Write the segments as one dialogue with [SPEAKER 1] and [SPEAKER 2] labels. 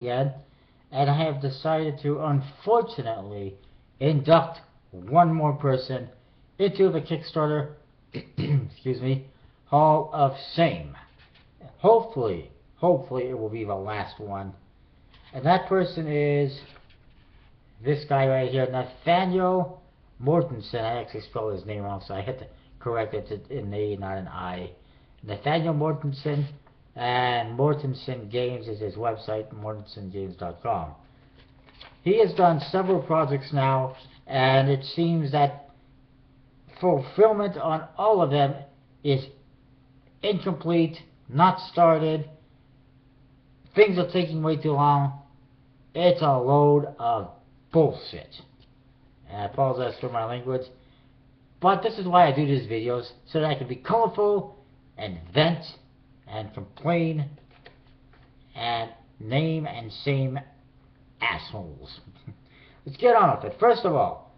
[SPEAKER 1] again, and I have decided to, unfortunately, induct one more person into the Kickstarter, excuse me, Hall of Shame. Hopefully it will be the last one. And that person is this guy right here, Nathanael Mortensen. I actually spelled his name wrong, so I had to correct it to an A, not an I. Nathanael Mortensen, and Mortensen Games is his website, mortensengames.com. He has done several projects now, and it seems that fulfillment on all of them is incomplete, not started, things are taking way too long. It's a load of bullshit. And I apologize for my language, but this is why I do these videos, so that I can be colorful and vent and complain and name and shame assholes. Let's get on with it. First of all,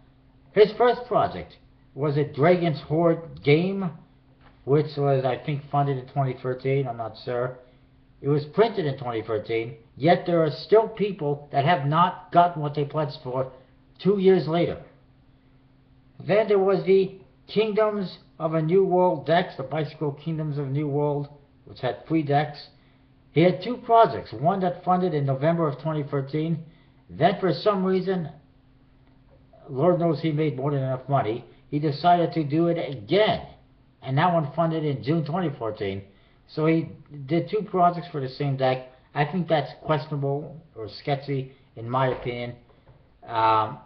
[SPEAKER 1] his first project was a Dragon's Horde game, which was, I think, funded in 2013. I'm not sure. It was printed in 2013, yet there are still people that have not gotten what they pledged for 2 years later. Then there was the Kingdoms of a New World decks, the Bicycle Kingdoms of New World, which had 3 decks. He had 2 projects, one that funded in November of 2013. Then for some reason, Lord knows he made more than enough money, he decided to do it again. And that one funded in June 2014. So he did 2 projects for the same deck. I think that's questionable or sketchy in my opinion. I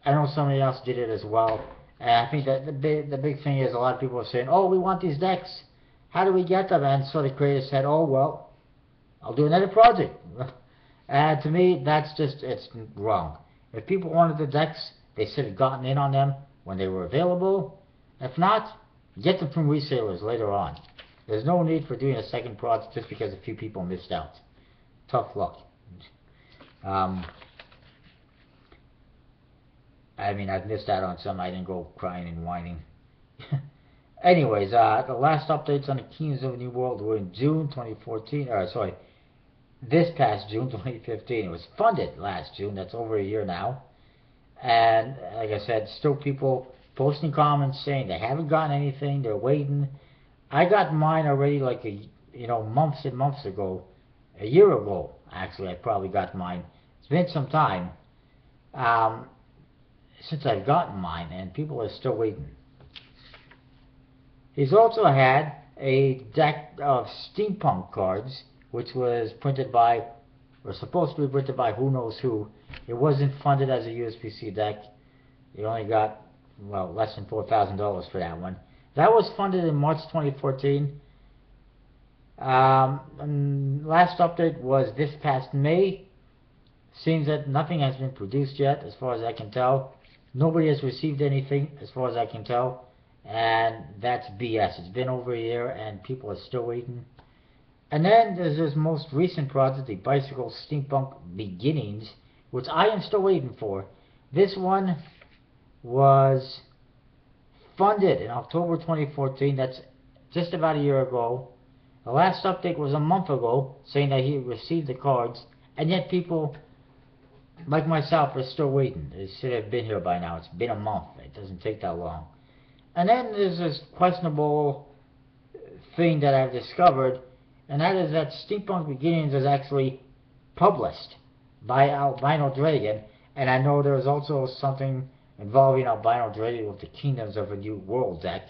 [SPEAKER 1] know somebody else did it as well. And I think that the big thing is a lot of people are saying, oh, we want these decks. How do we get them? And so the creator said, oh, well, I'll do another project. And to me, that's just, it's wrong. If people wanted the decks, they should have gotten in on them when they were available. If not, get them from resellers later on. There's no need for doing a second project just because a few people missed out. Tough luck. I mean, I've missed out on some. I didn't go crying and whining. Anyways, the last updates on the Kingdoms of the New World were in June 2014. This past June 2015. It was funded last June. That's over a year now. And like I said, still people posting comments saying they haven't gotten anything. They're waiting. I got mine already like months and months ago. A year ago, actually, I probably got mine. It's been some time since I've gotten mine, and people are still waiting. He's also had a deck of steampunk cards, which was printed by, or supposed to be printed by who knows who. It wasn't funded as a USPC deck. You only got, well, less than $4,000 for that one. That was funded in March 2014. Last update was this past May. Seems that nothing has been produced yet, as far as I can tell. Nobody has received anything, as far as I can tell. And that's BS. It's been over a year, and people are still waiting. And then there's this most recent project, the Bicycle Steampunk Beginnings, which I am still waiting for. This one was funded in October 2014. That's just about a year ago. The last update was a month ago, saying that he received the cards, and yet people like myself are still waiting. It should have been here by now. It's been a month. It doesn't take that long. And then there's this questionable thing that I've discovered, and that is that Steampunk Beginnings is actually published by Albino Dragon, and I know there's also something involving Albino Dragon with the Kingdoms of a New World deck.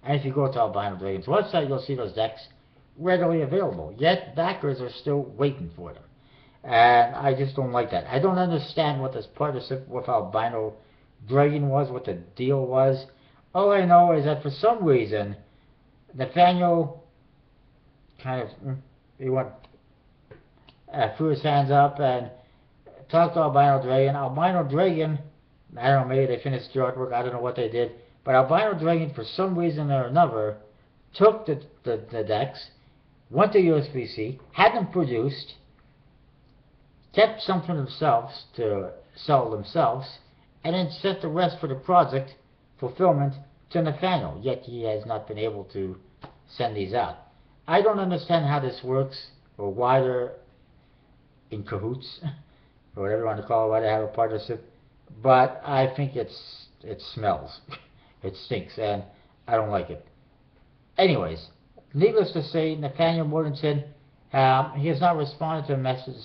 [SPEAKER 1] And if you go to Albino Dragon's website, you'll see those decks readily available. Yet backers are still waiting for them. And I just don't like that. I don't understand what this partnership with Albino Dragon was, what the deal was. All I know is that for some reason, Nathaniel kind of threw his hands up and talked to Albino Dragon. Albino Dragon, I don't know, maybe they finished the artwork, I don't know what they did, but Albino Dragon, for some reason or another, took the decks, went to USPC, had them produced, kept some for themselves to sell themselves, and then sent the rest for the project fulfillment to Nathaniel, yet he has not been able to send these out. I don't understand how this works, or why they're in cahoots, or whatever you want to call it, why they have a partnership. But I think it smells. It stinks, and I don't like it. Anyways, needless to say, Nathanael Mortensen, he has not responded to a message,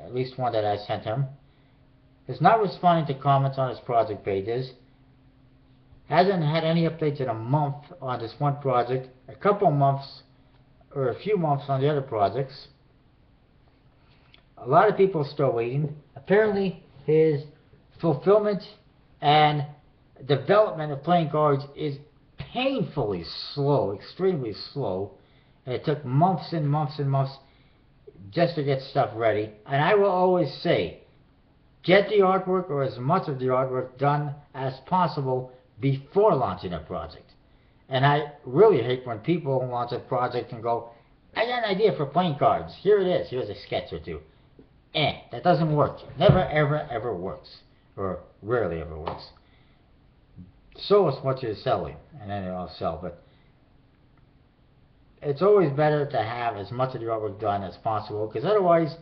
[SPEAKER 1] at least one that I sent him. Is not responding to comments on his project pages. Hasn't had any updates in a month on this one project. A couple months, or a few months on the other projects. A lot of people are still waiting. Apparently, his fulfillment and development of playing cards is painfully slow, extremely slow. And it took months and months and months just to get stuff ready. And I will always say, get the artwork or as much of the artwork done as possible before launching a project. And I really hate when people launch a project and go, I got an idea for playing cards. Here it is. Here's a sketch or two. That doesn't work. Never, ever, ever works. Or rarely ever works. So is what you're selling, and then it'll sell. But it's always better to have as much of the artwork done as possible, because otherwise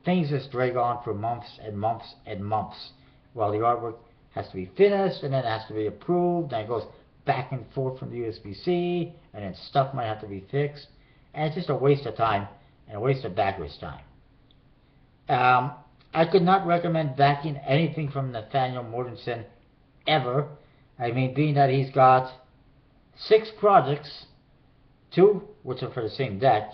[SPEAKER 1] things just drag on for months and months and months while the artwork has to be finished, and then it has to be approved, and it goes back and forth from the USB-C, and then stuff might have to be fixed, and it's just a waste of time and a waste of backers' time. I could not recommend backing anything from Nathanael Mortensen ever. I mean, being that he's got 6 projects, 2 which are for the same deck,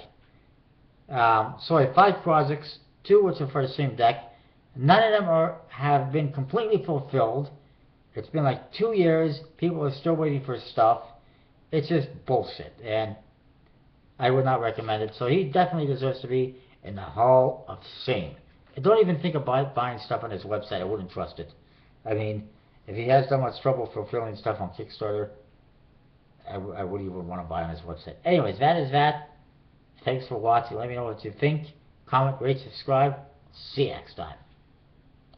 [SPEAKER 1] 5 projects, 2 which are for the same deck. None of them have been completely fulfilled. It's been like 2 years. People are still waiting for stuff. It's just bullshit, and I would not recommend it. So he definitely deserves to be in the Hall of Shame. And don't even think about buying stuff on his website. I wouldn't trust it. I mean, if he has that much trouble fulfilling stuff on Kickstarter, I wouldn't even want to buy on his website. Anyways, that is that. Thanks for watching. Let me know what you think. Comment, rate, subscribe. See you next time.